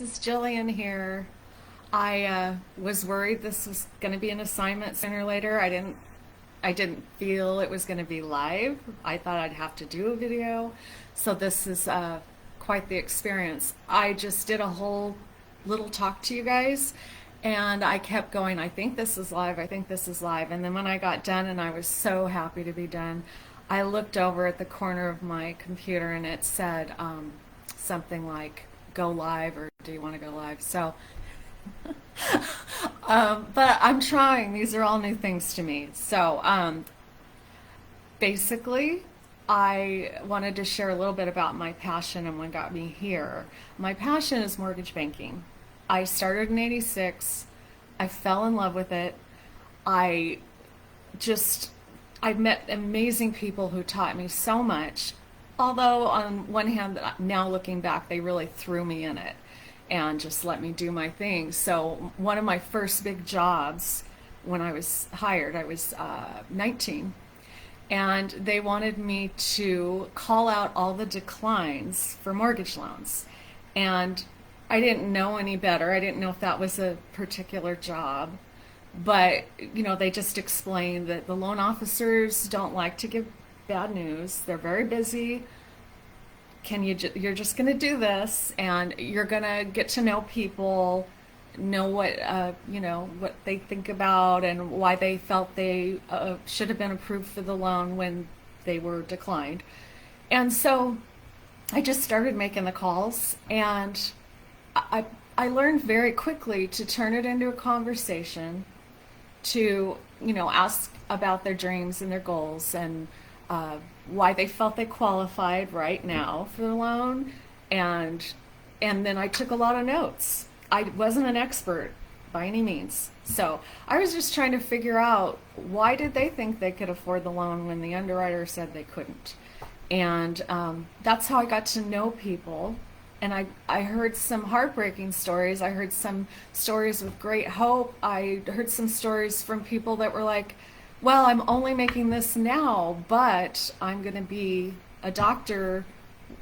is Jillian here. I was worried this was going to be an assignment sooner or later. I didn't feel it was going to be live. I thought I'd have to do a video. So this is quite the experience. I just did a whole little talk to you guys and I kept going, I think this is live, I think this is live. And then when I got done, and I was so happy to be done, I looked over at the corner of my computer and it said something like, go live, or do you want to go live? So, but I'm trying. These are all new things to me. So, basically, I wanted to share a little bit about my passion and what got me here. My passion is mortgage banking. I started in '86. I fell in love with it. I just, I met amazing people who taught me so much. Although on one hand, now looking back, they really threw me in it and just let me do my thing. So one of my first big jobs when I was hired, I was 19, and they wanted me to call out all the declines for mortgage loans. And I didn't know any better. I didn't know if that was a particular job. But, they just explained that the loan officers don't like to give bad news. They're very busy. You're just going to do this, and you're going to get to know people, know what they think about and why they felt they should have been approved for the loan when they were declined. And so I just started making the calls, and I learned very quickly to turn it into a conversation, to ask about their dreams and their goals, and why they felt they qualified right now for the loan, and then I took a lot of notes. I wasn't an expert by any means, so I was just trying to figure out, why did they think they could afford the loan when the underwriter said they couldn't? And that's how I got to know people. And I heard some heartbreaking stories. I heard some stories with great hope. I heard some stories from people that were like, well, I'm only making this now, but I'm going to be a doctor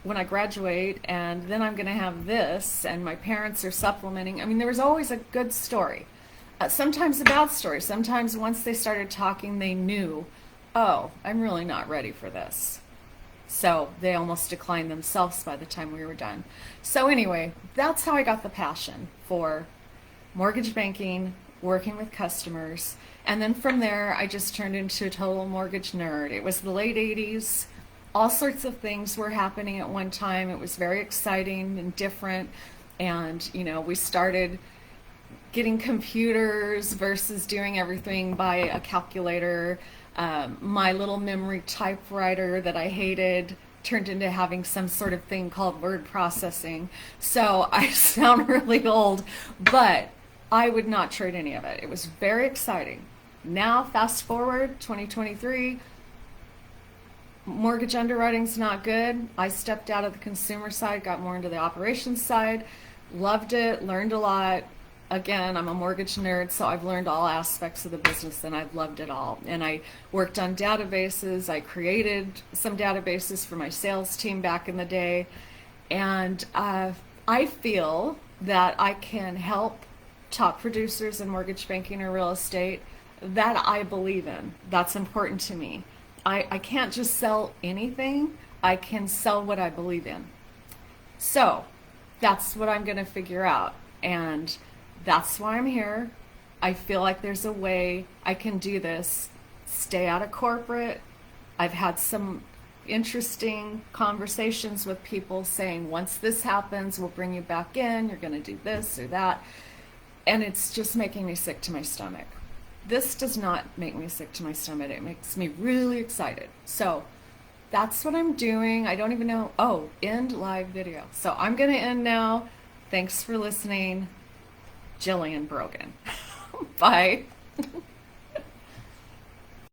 when I graduate, and then I'm going to have this, and my parents are supplementing. I mean, there was always a good story. Sometimes a bad story. Sometimes once they started talking, they knew, oh, I'm really not ready for this. So they almost declined themselves by the time we were done. So anyway, that's how I got the passion for mortgage banking, working with customers. And then from there, I just turned into a total mortgage nerd. It was the late 80s. All sorts of things were happening at one time. It was very exciting and different. And, we started getting computers versus doing everything by a calculator. My little memory typewriter that I hated turned into having some sort of thing called word processing. So I sound really old, but I would not trade any of it. It was very exciting. Now, fast forward, 2023, mortgage underwriting's not good. I stepped out of the consumer side, got more into the operations side, loved it, learned a lot. Again, I'm a mortgage nerd, so I've learned all aspects of the business, and I've loved it all. And I worked on databases. I created some databases for my sales team back in the day. And I feel that I can help top producers in mortgage banking or real estate that I believe in. That's important to me. I can't just sell anything. I can sell what I believe in. So that's what I'm going to figure out. And that's why I'm here. I feel like there's a way I can do this, stay out of corporate. I've had some interesting conversations with people saying, once this happens, we'll bring you back in, you're going to do this or that. And it's just making me sick to my stomach. This does not make me sick to my stomach. It makes me really excited. So that's what I'm doing. I don't even know. Oh, end live video. So I'm going to end now. Thanks for listening. Jillian Brogan. Bye.